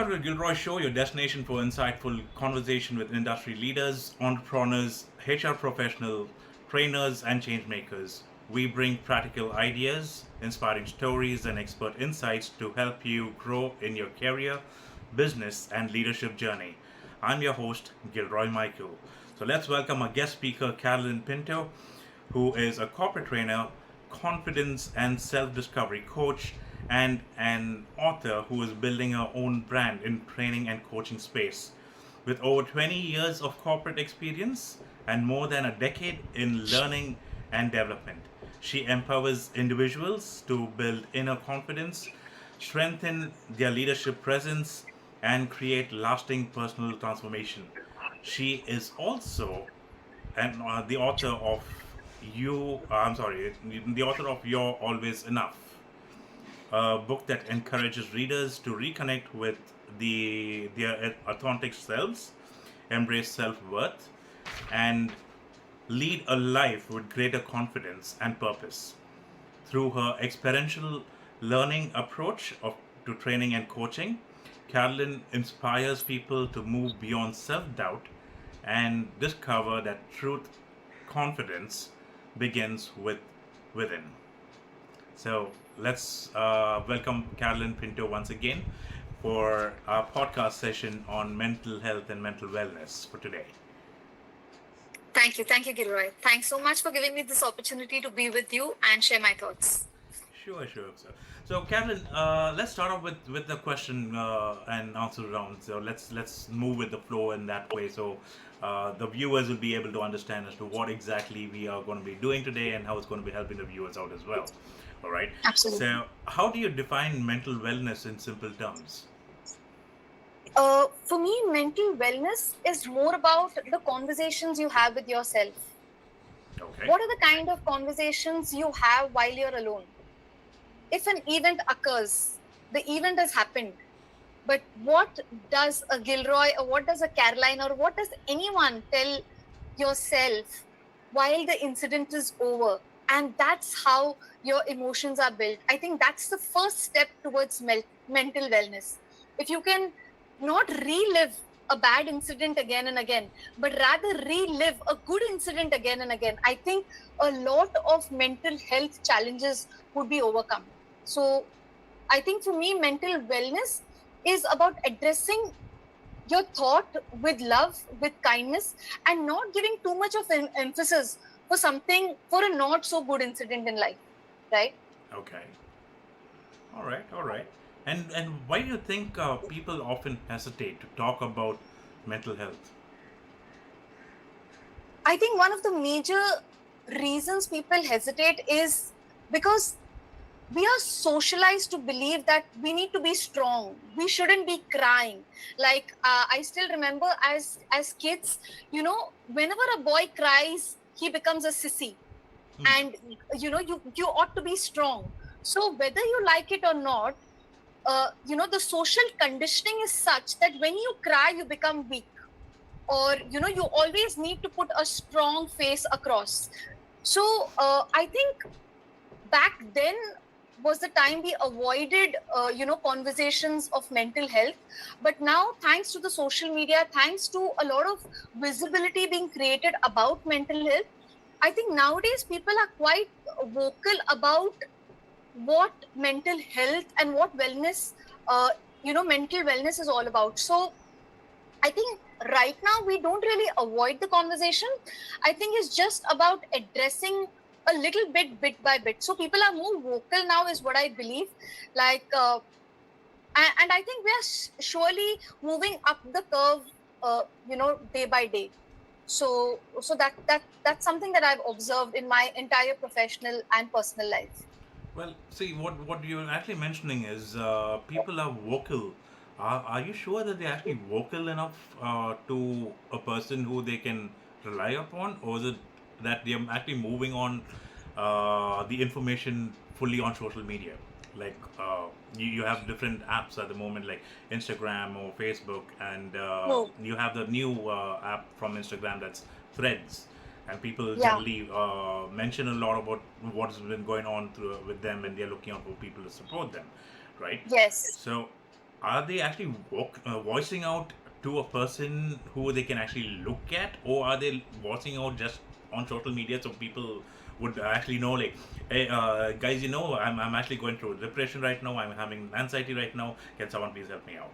Welcome to the Gilroy Show, your destination for insightful conversation with industry leaders, entrepreneurs, HR professionals, trainers, and change makers. We bring practical ideas, inspiring stories, and expert insights to help you grow in your career, business, and leadership journey. I'm your host, Gilroy Michael. So let's welcome our guest speaker, Carolyn Pinto, who is a corporate trainer, confidence and self discovery coach, and an author who is building her own brand in training and coaching space. With over 20 years of corporate experience and more than a decade in learning and development, she empowers individuals to build inner confidence, strengthen their leadership presence, and create lasting personal transformation. She is also the author of I'm sorry, the author of You're Always Enough, a book that encourages readers to reconnect with their authentic selves, embrace self-worth, and lead a life with greater confidence and purpose. Through her experiential learning approach to training and coaching, Carolyn inspires people to move beyond self-doubt and discover that truth confidence begins within. So let's welcome Carolyn Pinto once again for our podcast session on mental health and mental wellness for today. Thank you. Thank you, Gilroy. Thanks so much for giving me this opportunity to be with you and share my thoughts. Sure, sure. So Carolyn, let's start off with the question and answer round. So let's move with the flow in that way. So the viewers will be able to understand as to what exactly we are going to be doing today and how it's going to be helping the viewers out as well. All right. Absolutely. So how do you define mental wellness in simple terms? For me, mental wellness is more about the conversations you have with yourself. Okay. What are the kind of conversations you have while you're alone? If an event occurs, the event has happened, but what does a Gilroy or what does a Caroline or what does anyone tell yourself while the incident is over? And that's how your emotions are built. I think that's the first step towards mental wellness. If you can not relive a bad incident again and again, but rather relive a good incident again and again, I think a lot of mental health challenges would be overcome. So I think for me, mental wellness is about addressing your thought with love, with kindness, and not giving too much of an emphasis for something, for a not so good incident in life, right? Okay. All right. All right. And why do you think people often hesitate to talk about mental health? I think one of the major reasons people hesitate is because we are socialized to believe that we need to be strong, we shouldn't be crying. Like I still remember as kids, whenever a boy cries, he becomes a sissy. And you ought to be strong. So whether you like it or not, the social conditioning is such that when you cry you become weak, or you always need to put a strong face across. So I think back then was the time we avoided conversations of mental health. But now, thanks to the social media, thanks to a lot of visibility being created about mental health, I think nowadays people are quite vocal about what mental health and what wellness, mental wellness is all about. So I think right now we don't really avoid the conversation. I think it's just about addressing a little bit by bit. So people are more vocal now, is what I believe. Like, and I think we are surely moving up the curve, day by day. So that's something that I've observed in my entire professional and personal life. Well, see, what you're actually mentioning is people are vocal. Are you sure that they're actually vocal enough to a person who they can rely upon, or is it that they're actually moving on the information fully on social media? Like you have different apps at the moment, like Instagram or Facebook, and No. you have the new app from Instagram that's Threads, and people Yeah. generally mention a lot about what's been going on with them, and they're looking out for people to support them, right? Yes. So are they actually voicing out to a person who they can actually look at, or are they voicing out just on social media so people would actually know, like, hey, guys, I'm actually going through depression right now, I'm having anxiety right now, can someone please help me out?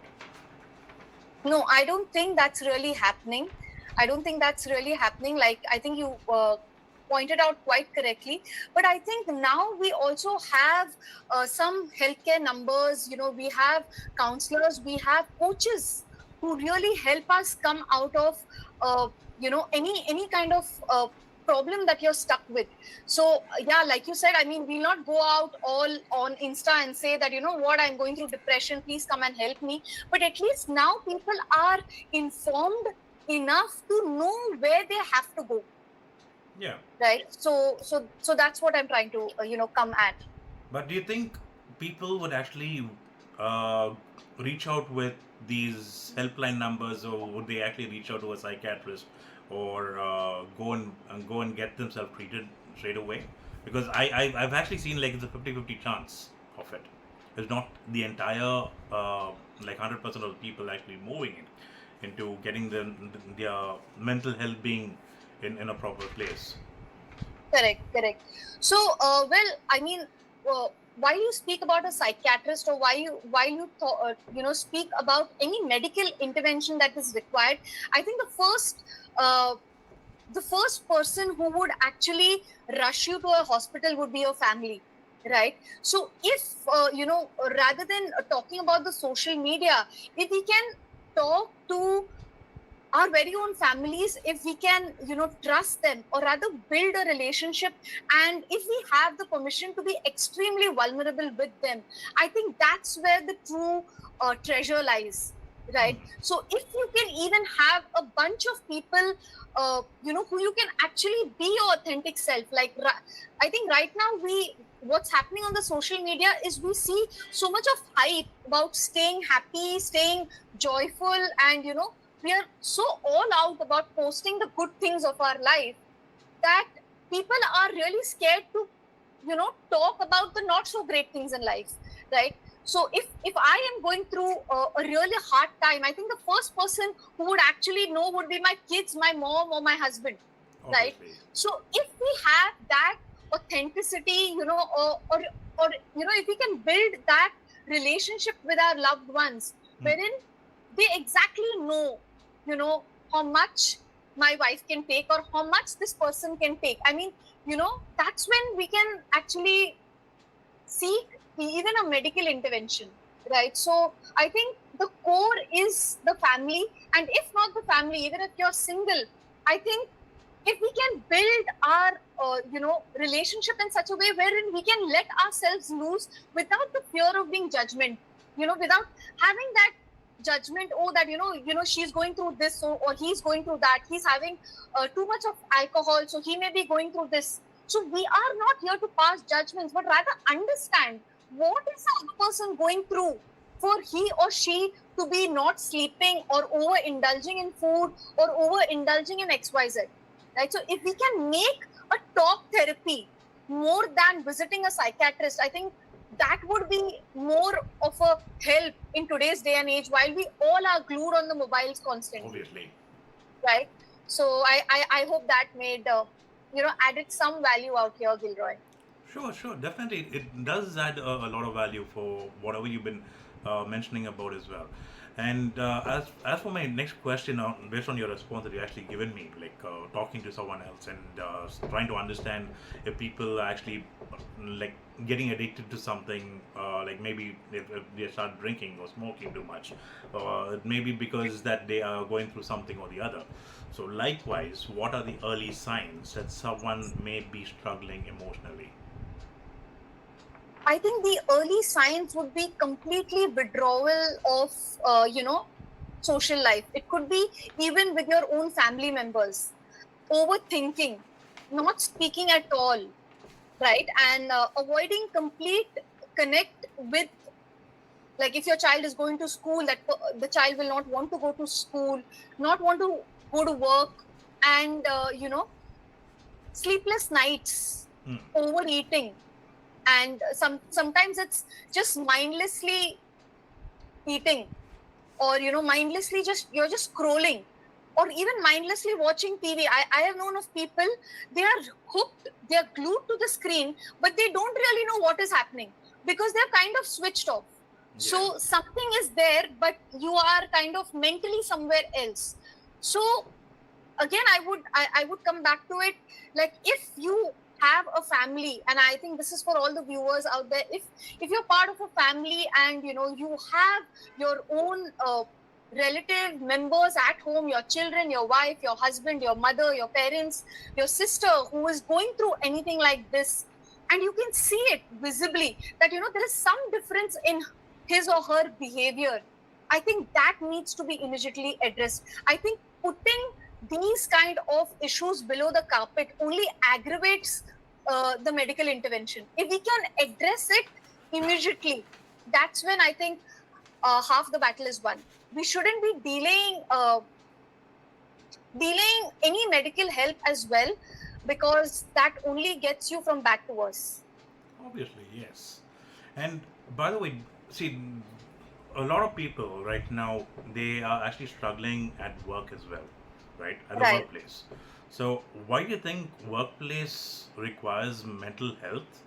No, I don't think that's really happening. I don't think that's really happening. Like, I think you pointed out quite correctly. But I think now we also have some healthcare numbers. We have counselors, we have coaches who really help us come out of, any kind of problem that you're stuck with. So yeah, like you said, I mean, we'll not go out all on Insta and say that, what, I'm going through depression, please come and help me. But at least now people are informed enough to know where they have to go, Yeah. right? So that's what I'm trying to come at. But do you think people would actually uh, reach out with these helpline numbers, or would they actually reach out to a psychiatrist, or go and get themselves treated straight away? Because I've actually seen like it's a 50-50 chance of it. It's not the entire like 100% of the people actually moving into getting their mental health being in a proper place. Correct. So I mean, while you speak about a psychiatrist, or while you speak about any medical intervention that is required, I think uh, the first person who would actually rush you to a hospital would be your family, right? So if rather than talking about the social media, if we can talk to our very own families, if we can trust them, or rather build a relationship, and if we have the permission to be extremely vulnerable with them, I think that's where the true treasure lies, right? Hmm. So if you can even have a bunch of people who you can actually be your authentic self, like I think right now what's happening on the social media is we see so much of hype about staying happy, staying joyful, and we are so all out about posting the good things of our life that people are really scared to talk about the not so great things in life, right? So if I am going through a really hard time, I think the first person who would actually know would be my kids, my mom, or my husband, right? Obviously. So if we have that authenticity, or if we can build that relationship with our loved ones, Hmm. wherein they exactly know, how much my wife can take, or how much this person can take. I mean, that's when we can actually seek even a medical intervention, right? So I think the core is the family, and if not the family, even if you're single, I think if we can build our relationship in such a way wherein we can let ourselves loose without the fear of being judgment, without having that judgment, oh, that she's going through this, or he's going through that, he's having too much of alcohol, so he may be going through this. So we are not here to pass judgments, but rather understand what is the other person going through for he or she to be not sleeping, or overindulging in food, or overindulging in XYZ, right? So if we can make a talk therapy more than visiting a psychiatrist, I think that would be more of a help in today's day and age, while we all are glued on the mobiles constantly, Obviously. right? So I hope that made added some value out here, Gilroy. Sure, definitely. It does add a lot of value for whatever you've been mentioning about as well. And as for my next question, based on your response that you actually given me, like talking to someone else and trying to understand if people are actually like getting addicted to something, like maybe if they start drinking or smoking too much, maybe because that they are going through something or the other. So likewise, what are the early signs that someone may be struggling emotionally? I think the early signs would be completely withdrawal of, social life. It could be even with your own family members, overthinking, not speaking at all, right? And avoiding complete connect with, like, if your child is going to school, that the child will not want to go to school, not want to go to work, and sleepless nights, Hmm. overeating, and sometimes it's just mindlessly eating, or mindlessly you're just scrolling, or even mindlessly watching TV. I have known of people, they are hooked, they are glued to the screen, but they don't really know what is happening because they're kind of switched off. So something is there, but you are kind of mentally somewhere else. So again, I would come back to it, like, if you have a family, and I think this is for all the viewers out there, if you're part of a family and you have your own relative members at home, your children, your wife, your husband, your mother, your parents, your sister, who is going through anything like this, and you can see it visibly that there is some difference in his or her behavior, I think that needs to be immediately addressed. I think putting these kind of issues below the carpet only aggravates the medical intervention. If we can address it immediately, that's when I think half the battle is won. We shouldn't be delaying any medical help as well, because that only gets you from bad to worse. Obviously, yes. And by the way, see, a lot of people right now, they are actually struggling at work as well, right? At the Right. workplace. So why do you think workplace requires mental health,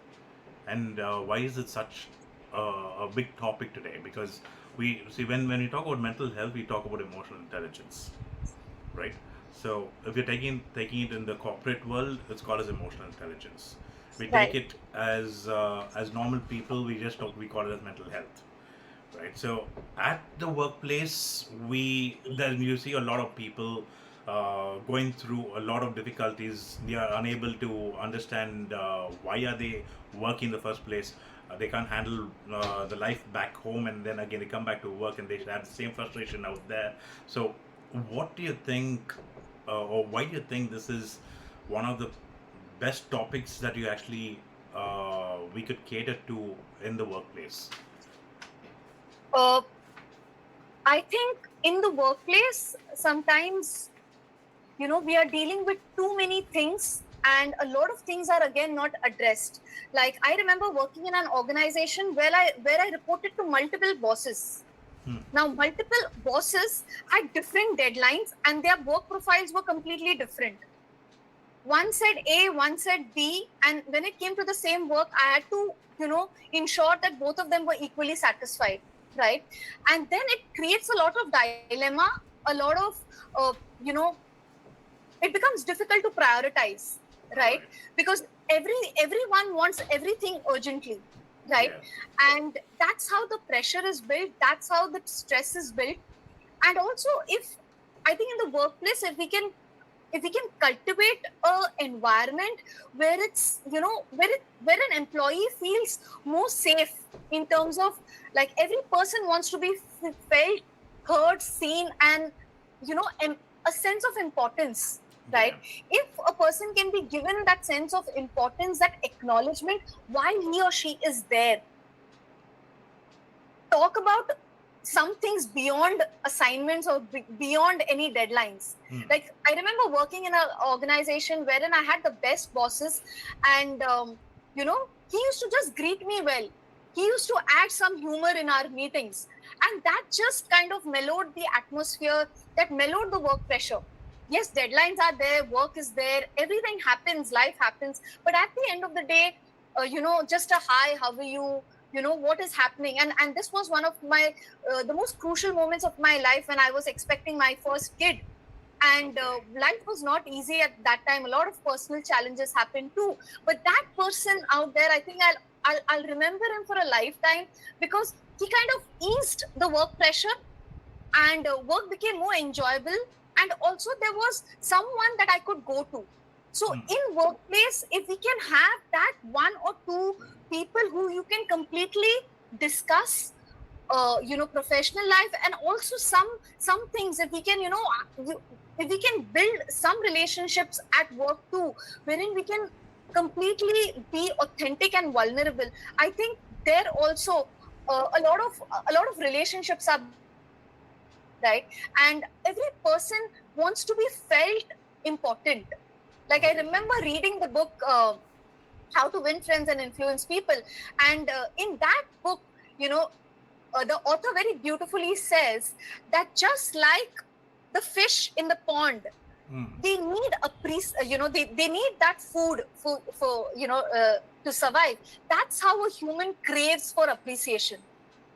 and why is it such a big topic today? Because we see, when we talk about mental health, we talk about emotional intelligence, right? So if you're taking it in the corporate world, it's called as emotional intelligence. We take Right. it as normal people, we call it as mental health, right? So at the workplace, we then you see a lot of people going through a lot of difficulties. They are unable to understand why are they working in the first place. They can't handle the life back home, and then again they come back to work and they have the same frustration out there. So what do you think, or why do you think this is one of the best topics that you actually we could cater to in the workplace? uh, I think in the workplace, sometimes, we are dealing with too many things, and a lot of things are again not addressed. Like, I remember working in an organization where I reported to multiple bosses. Hmm. Now, multiple bosses had different deadlines, and their work profiles were completely different. One said A, one said B, and when it came to the same work, I had to, ensure that both of them were equally satisfied, right? And then it creates a lot of dilemma, a lot of, you know, it becomes difficult to prioritize, right? Right. Because everyone wants everything urgently, right? Yeah. And that's how the pressure is built. That's how the stress is built. And also, if I think in the workplace, if we can cultivate a environment where it's where an employee feels more safe, in terms of, like, every person wants to be felt heard, seen, and a sense of importance, right? Yeah. If a person can be given that sense of importance, that acknowledgement while he or she is there, talk about some things beyond assignments or beyond any deadlines. Hmm. Like, I remember working in an organization wherein I had the best bosses, and he used to just greet me well. He used to add some humor in our meetings, and that just kind of mellowed the atmosphere, that mellowed the work pressure. Yes, deadlines are there, work is there, everything happens, life happens, but at the end of the day, just a hi, how are you, what is happening. And this was one of my the most crucial moments of my life, when I was expecting my first kid. And life was not easy at that time. A lot of personal challenges happened too, but that person out there, I think I'll remember him for a lifetime, because he kind of eased the work pressure, and work became more enjoyable, and also there was someone that I could go to. So Hmm. in workplace, if we can have that one or two people who you can completely discuss professional life, and also some things, if we can if we can build some relationships at work too, wherein we can completely be authentic and vulnerable, I think there also a lot of relationships are, right? And every person wants to be felt important. Like, I Obviously. remember reading the book, How to Win Friends and Influence People, and in that book, you know the author very beautifully says that just like the fish in the pond, they need they need that food for to survive. That's how a human craves for appreciation,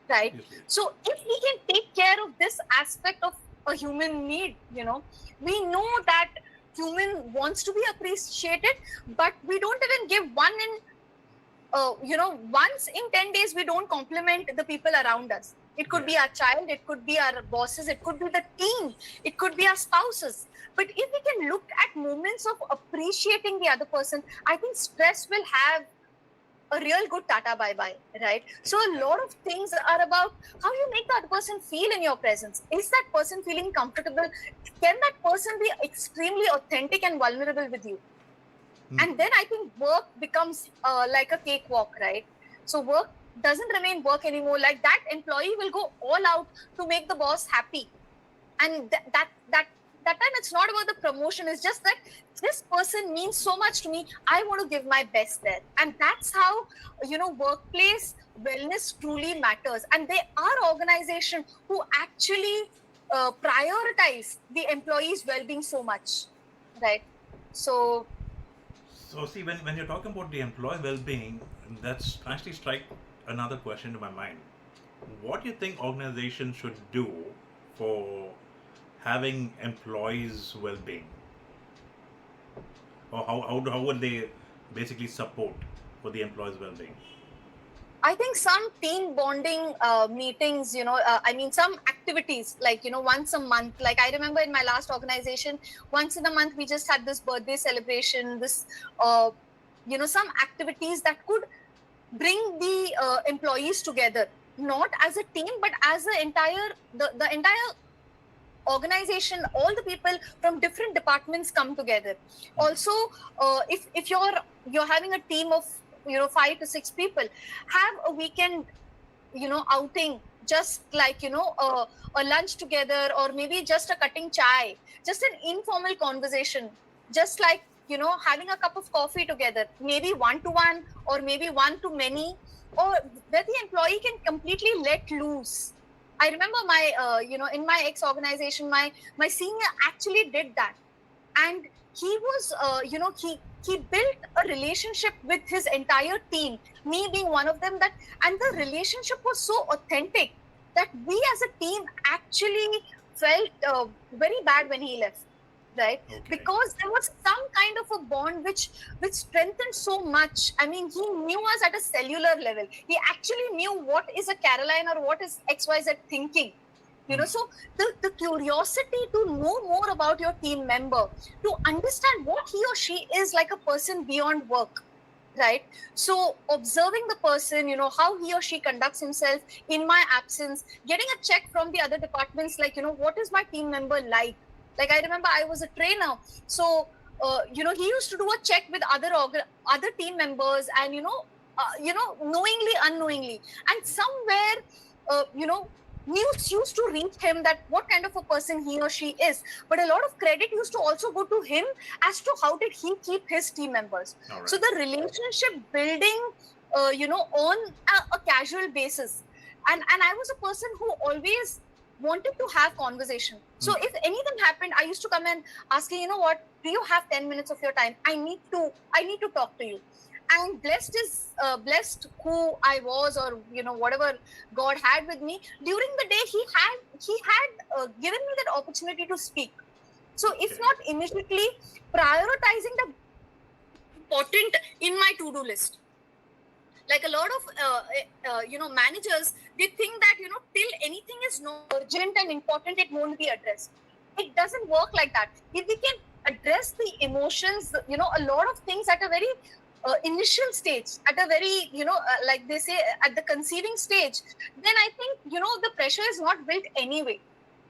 right? So if we can take care of this aspect of a human need, we know that human wants to be appreciated, but we don't even give one in once in 10 days we don't compliment the people around us. It could be our child, it could be our bosses, it could be the team, it could be our spouses. But if we can look at moments of appreciating the other person, I think stress will have a real good tata bye-bye, right? So a lot of things are about how you make that person feel in your presence. Is that person feeling comfortable? Can that person be extremely authentic and vulnerable with you? And then I think work becomes like a cakewalk, right? So work doesn't remain work anymore. Like that employee will go all out to make the boss happy. And that time it's not about the promotion. It's just that this person means so much to me. I want to give my best there. And that's how, workplace wellness truly matters. And there are organizations who actually prioritize the employee's well-being so much, right? So see, when you're talking about the employee well-being, that's actually strike another question to my mind. What do you think organizations should do for having employees' well-being? Or how would they basically support for the employees' well-being? I think some team bonding meetings, some activities like, once a month. Like I remember in my last organization, once in a month, we just had this birthday celebration, some activities that could bring the employees together, not as a team, but as the entire organization. All the people from different departments come together. Also, if you're having a team of 5 to 6 people, have a weekend outing, just like a lunch together, or maybe just a cutting chai, just an informal conversation, just like having a cup of coffee together, maybe one to one or maybe one to many, or where the employee can completely let loose. I remember my in my ex organization, my senior actually did that, and he was he built a relationship with his entire team, me being one of them, and the relationship was so authentic that we as a team actually felt very bad when he left, right? Okay. Because there was some kind of a bond which strengthened so much. I mean, he knew us at a cellular level. He actually knew what is a Caroline or what is XYZ thinking. So the curiosity to know more about your team member, to understand what he or she is like a person beyond work, right? So observing the person, how he or she conducts himself in my absence, getting a check from the other departments, like, what is my team member like? Like I remember I was a trainer, so he used to do a check with other team members, and knowingly, unknowingly, and somewhere news used to reach him that what kind of a person he or she is. But a lot of credit used to also go to him as to how did he keep his team members. Right. So the relationship building, on a casual basis, and I was a person who always wanted to have conversation. So if anything happened, I used to come and ask you, what, do you have 10 minutes of your time? I need to talk to you. And blessed who I was, or whatever God had with me during the day, he had given me that opportunity to speak. So if not immediately prioritizing the important in my to-do list. Like a lot of managers, they think that till anything is not urgent and important, it won't be addressed. It doesn't work like that. If we can address the emotions, a lot of things at a very initial stage, at a very like they say, at the conceiving stage, then I think the pressure is not built anyway,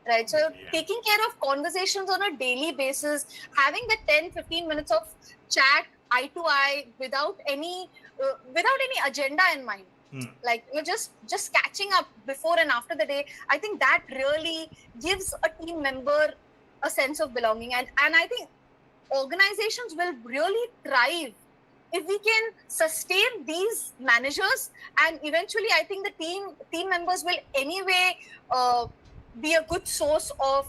right? So taking care of conversations on a daily basis, having the 10-15 minutes of chat eye to eye without any agenda in mind, like you're just catching up before and after the day, I think that really gives a team member a sense of belonging. And I think organizations will really thrive if we can sustain these managers, and eventually I think the team members will anyway be a good source of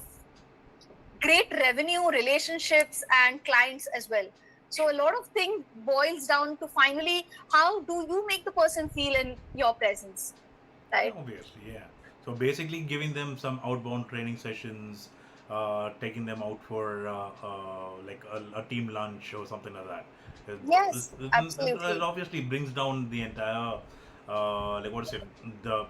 great revenue, relationships, and clients as well. So a lot of things boils down to finally how do you make the person feel in your presence, Yeah, right? obviously, yeah. So basically, giving them some outbound training sessions, taking them out for like a team lunch or something like that. Yes, It absolutely. obviously brings down the entire, like what is it, the,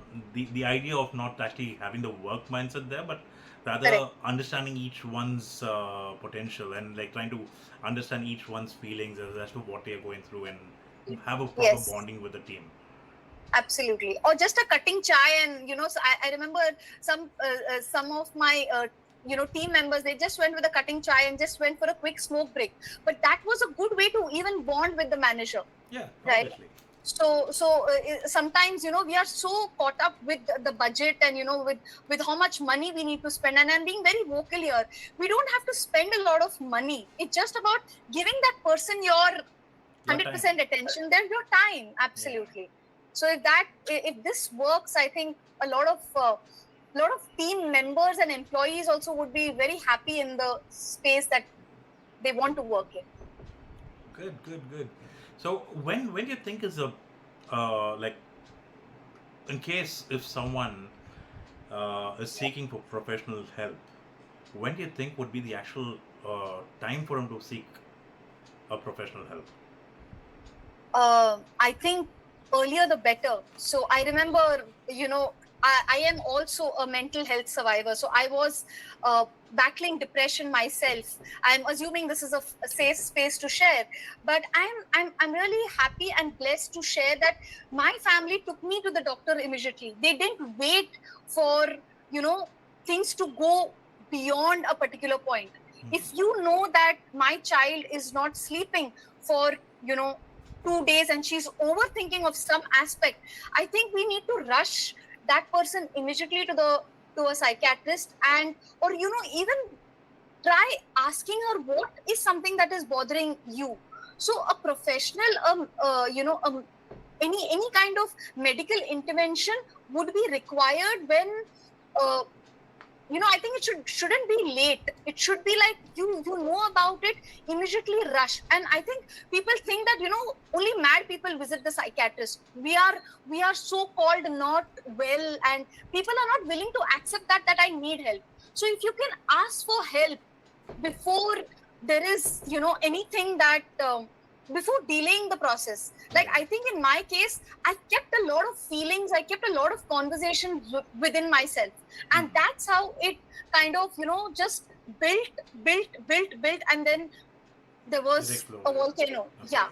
the idea of not actually having the work mindset there, but Correct. rather understanding each one's potential and like trying to understand each one's feelings as to what they are going through and have a proper Yes, bonding with the team. absolutely. Or just a cutting chai, and so I remember some of my team members, they just went with a cutting chai and just went for a quick smoke break. But that was a good way to even bond with the manager, Yeah, right? obviously. So sometimes we are so caught up with the budget, and with how much money we need to spend. And I'm being very vocal here. We don't have to spend a lot of money. It's just about giving that person your Your time. 100% attention, then your time. Yeah. Absolutely. So if this works, I think a lot of team members and employees also would be very happy in the space that they want to work in. Good, good, good. So when do you think is a like in case if someone is seeking for professional help, when do you think would be the actual time for him to seek a professional help? I think earlier the better. So I remember, I am also a mental health survivor. So I was battling depression myself. I'm assuming this is a safe space to share, but I'm really happy and blessed to share that my family took me to the doctor immediately. They didn't wait for you know things to go beyond a particular point. If Hmm. you know that my child is not sleeping for you know 2 days and she's overthinking of some aspect, I think we need to rush that person immediately to a psychiatrist, and or even try asking her what is something that is bothering you. So a professional any kind of medical intervention would be required when uh, I think it shouldn't be late. It should be like you know about it, immediately rush. And I think people think that only mad people visit the psychiatrist. We are so called not well, and people are not willing to accept that I need help. So if you can ask for help before there is anything that before delaying the process. Like, Yeah. I think in my case, I kept a lot of feelings, I kept a lot of conversations within myself, and Hmm. that's how it kind of just built, and then there It was a exploded. volcano. Okay. Yeah,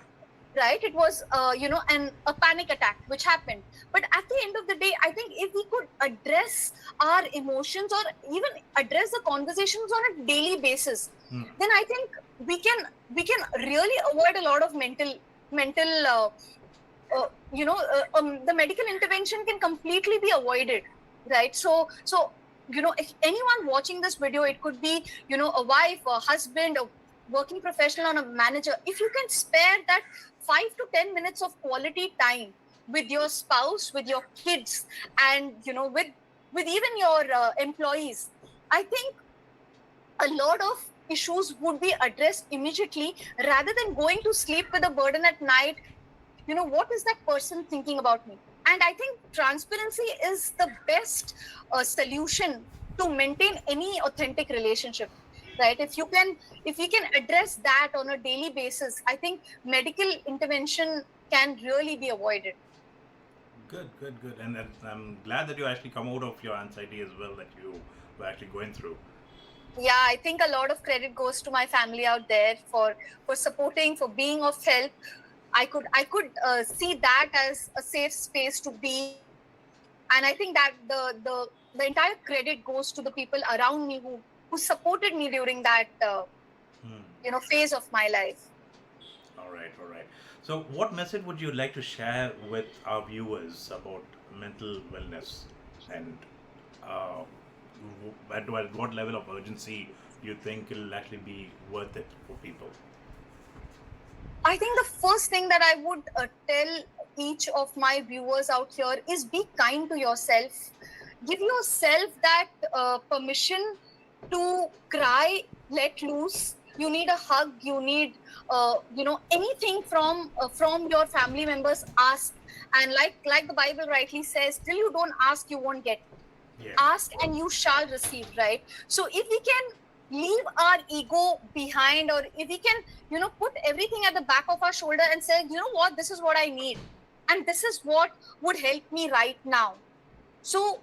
right. It was a panic attack which happened. But at the end of the day, I think if we could address our emotions, or even address the conversations on a daily basis, Hmm. then I think we can really avoid a lot of mental the medical intervention can completely be avoided, right? So if anyone watching this video, it could be a wife, a husband, a working professional, or a manager. If you can spare that 5 to 10 minutes of quality time with your spouse, with your kids, and with even your employees, I think a lot of issues would be addressed immediately, rather than going to sleep with a burden at night. What is that person thinking about me? And I think transparency is the best solution to maintain any authentic relationship, right? If we can address that on a daily basis, I think medical intervention can really be avoided. Good, good, good. And I'm glad that you actually come out of your anxiety as well that you were actually going through. Yeah, I think a lot of credit goes to my family out there for supporting, for being of help. I could see that as a safe space to be, and I think that the entire credit goes to the people around me who supported me during that Hmm. phase of my life. All right, all right. So, what message would you like to share with our viewers about mental wellness and uh, at what level of urgency do you think it'll actually be worth it for people? I think the first thing that I would tell each of my viewers out here is be kind to yourself. Give yourself that permission to cry, let loose. You need a hug. You need, anything from your family members. Ask, and like the Bible rightly says, till you don't ask, you won't get. Yeah. Ask and you shall receive, right? So if we can leave our ego behind, or if we can put everything at the back of our shoulder and say, you know what, this is what I need, and this is what would help me right now. So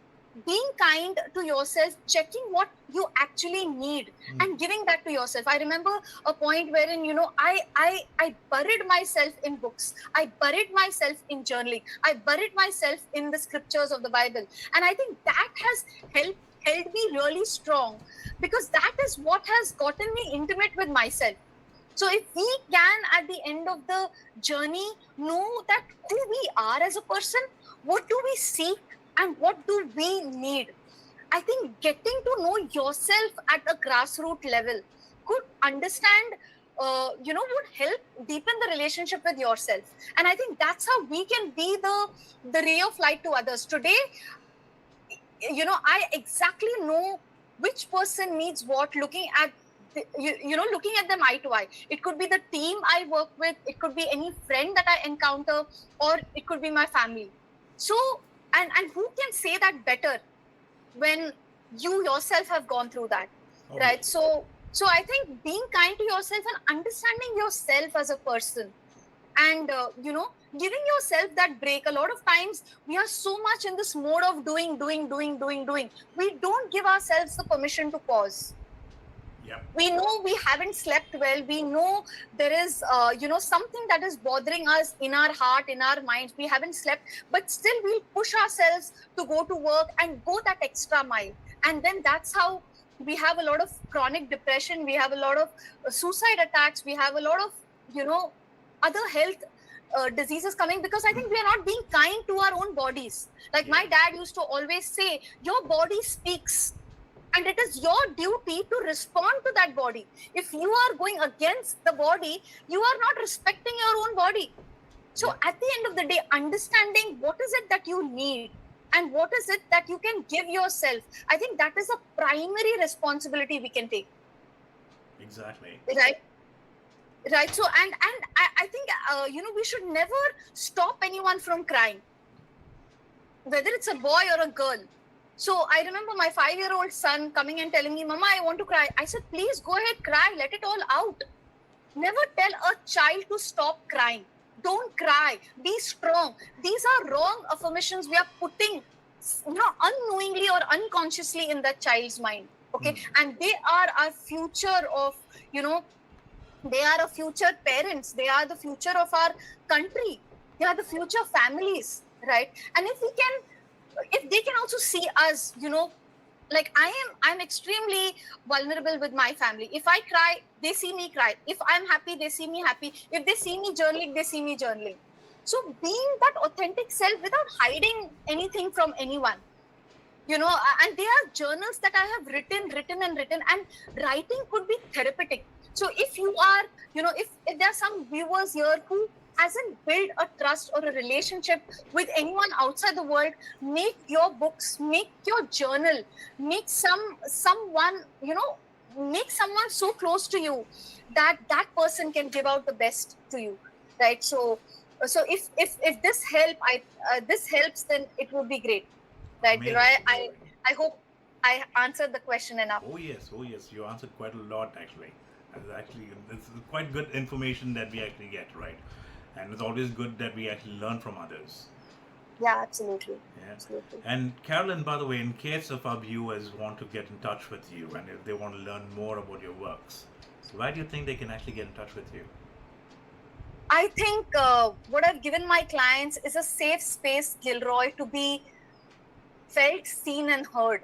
being kind to yourself, checking what you actually need, and giving that to yourself. I remember a point wherein I buried myself in books, I buried myself in journaling, I buried myself in the scriptures of the Bible, and I think that has held me really strong, because that is what has gotten me intimate with myself. So if we can, at the end of the journey, know that who we are as a person, what do we seek, and what do we need, I think getting to know yourself at a grassroots level could understand, would help deepen the relationship with yourself. And I think that's how we can be the ray of light to others. Today, I exactly know which person needs what, looking at looking at them eye to eye. It could be the team I work with, it could be any friend that I encounter, or it could be my family. So, and who can say that better when you yourself have gone through that, right? So I think being kind to yourself and understanding yourself as a person, and giving yourself that break. A lot of times we are so much in this mode of doing. We don't give ourselves the permission to pause. Yeah. We know we haven't slept well. We know there is, something that is bothering us in our heart, in our minds. We haven't slept, but still we'll push ourselves to go to work and go that extra mile. And then that's how we have a lot of chronic depression. We have a lot of suicide attacks. We have a lot of, other health diseases coming, because I think we are not being kind to our own bodies. Like my dad used to always say, your body speaks, and it is your duty to respond to that body. If you are going against the body, you are not respecting your own body. So at the end of the day, understanding what is it that you need and what is it that you can give yourself, I think that is a primary responsibility we can take. Exactly. Right. So, and I think, we should never stop anyone from crying, whether it's a boy or a girl. So I remember my 5-year-old son coming and telling me, Mama, I want to cry. I said, please go ahead, cry, let it all out. Never tell a child to stop crying. Don't cry, be strong. These are wrong affirmations we are putting, unknowingly or unconsciously in that child's mind. Okay. And they are our future of, they are our future parents. They are the future of our country. They are the future families, right? And if they can also see us, like I'm extremely vulnerable with my family. If I cry, they see me cry. If I'm happy, they see me happy. If they see me journaling, they see me journaling. So being that authentic self without hiding anything from anyone, and there are journals that I have written, and writing could be therapeutic. So if you are, if there are some viewers here who hasn't built a trust or a relationship with anyone outside the world, make your books, make your journal, make someone so close to you that person can give out the best to you, right? So if this helps, then it would be great, right? Amazing. I hope I answered the question enough. Oh yes, you answered quite a lot actually. This is quite good information that we actually get, right? And it's always good that we actually learn from others. Yeah, absolutely. Yeah. Absolutely. And Carolyn, by the way, in case of our viewers want to get in touch with you and if they want to learn more about your works, where do you think they can actually get in touch with you? I think what I've given my clients is a safe space, Gilroy, to be felt, seen, and heard,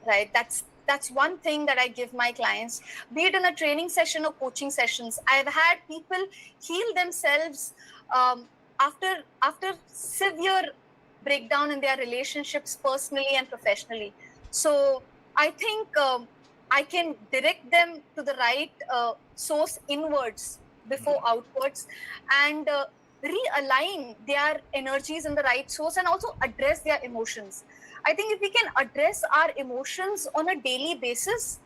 right? That's one thing that I give my clients, be it in a training session or coaching sessions. I've had people heal themselves after severe breakdown in their relationships, personally and professionally. So I think I can direct them to the right source inwards, before outwards, and realign their energies in the right source, and also address their emotions. I think if we can address our emotions on a daily basis,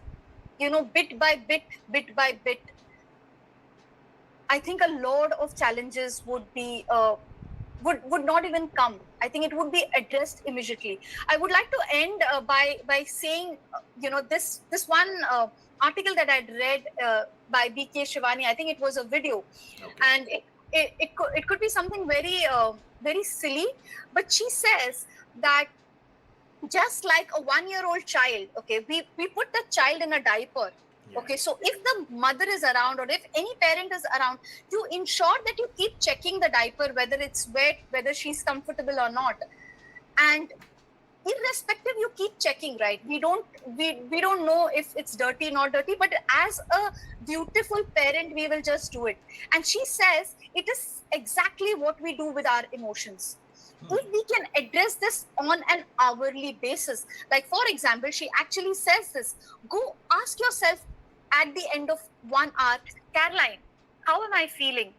bit by bit, I think a lot of challenges would not even come. I think it would be addressed immediately. I would like to end by saying, this one article that I'd read by BK Shivani. I think it was a video, Okay. and it could be something very silly, but she says that just like a 1-year-old child, okay, we put the child in a diaper. Yeah. Okay, so if the mother is around, or if any parent is around, you ensure that you keep checking the diaper, whether it's wet, whether she's comfortable or not. And irrespective, you keep checking, right? We don't know if it's dirty, not dirty, but as a dutiful parent, we will just do it. And she says it is exactly what we do with our emotions. If we can address this on an hourly basis, like for example, she actually says this: go ask yourself at the end of 1 hour, Caroline, how am I feeling?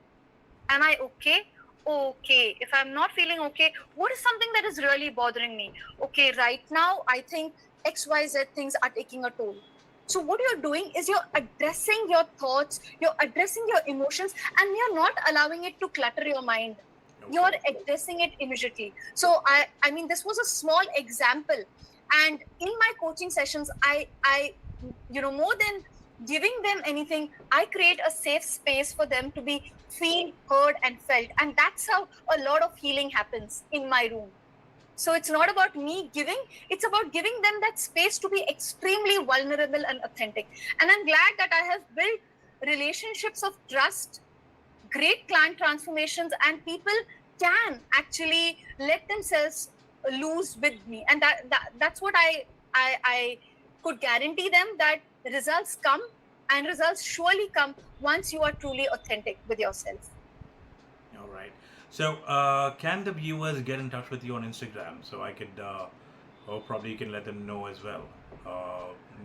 Am I okay? Okay. If I'm not feeling okay, what is something that is really bothering me? Okay, right now I think XYZ things are taking a toll. So what you're doing is you're addressing your thoughts, you're addressing your emotions, and you're not allowing it to clutter your mind. Okay. You're addressing it immediately. So I mean, this was a small example, and in my coaching sessions, I more than giving them anything, I create a safe space for them to be feel heard and felt, and that's how a lot of healing happens in my room. So it's not about me giving, it's about giving them that space to be extremely vulnerable and authentic. And I'm glad that I have built relationships of trust, great client transformations, and people can actually let themselves loose with me. And that's what I could guarantee them, that results come, and results surely come once you are truly authentic with yourself. All right. So, can the viewers get in touch with you on Instagram? So I could, or probably you can let them know as well,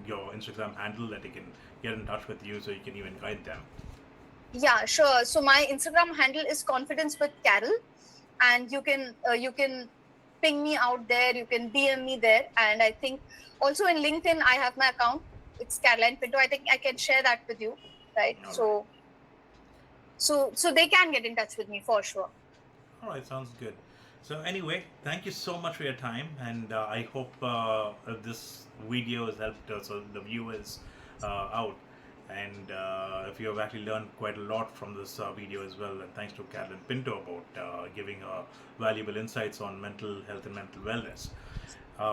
your Instagram handle, that they can get in touch with you, so you can even guide them. Yeah, sure. So my Instagram handle is Confidence with Carol, and you can ping me out there. You can DM me there, and I think also in LinkedIn I have my account. It's Caroline Pinto. I think I can share that with you, right? All So they can get in touch with me for sure. All right, sounds good. So anyway, thank you so much for your time, and I hope this video has helped so the viewers out, and if you have actually learned quite a lot from this video as well. And thanks to Caroline Pinto about giving valuable insights on mental health and mental wellness.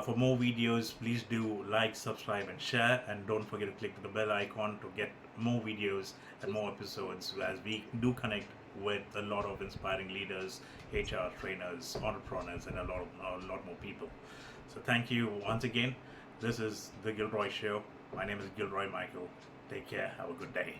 For more videos, please do like, subscribe, and share. And don't forget to click the bell icon to get more videos and more episodes, as we do connect with a lot of inspiring leaders, HR trainers, entrepreneurs, and a lot more people. So thank you once again. This is The Gilroy Show. My name is Gilroy Michael. Take care. Have a good day.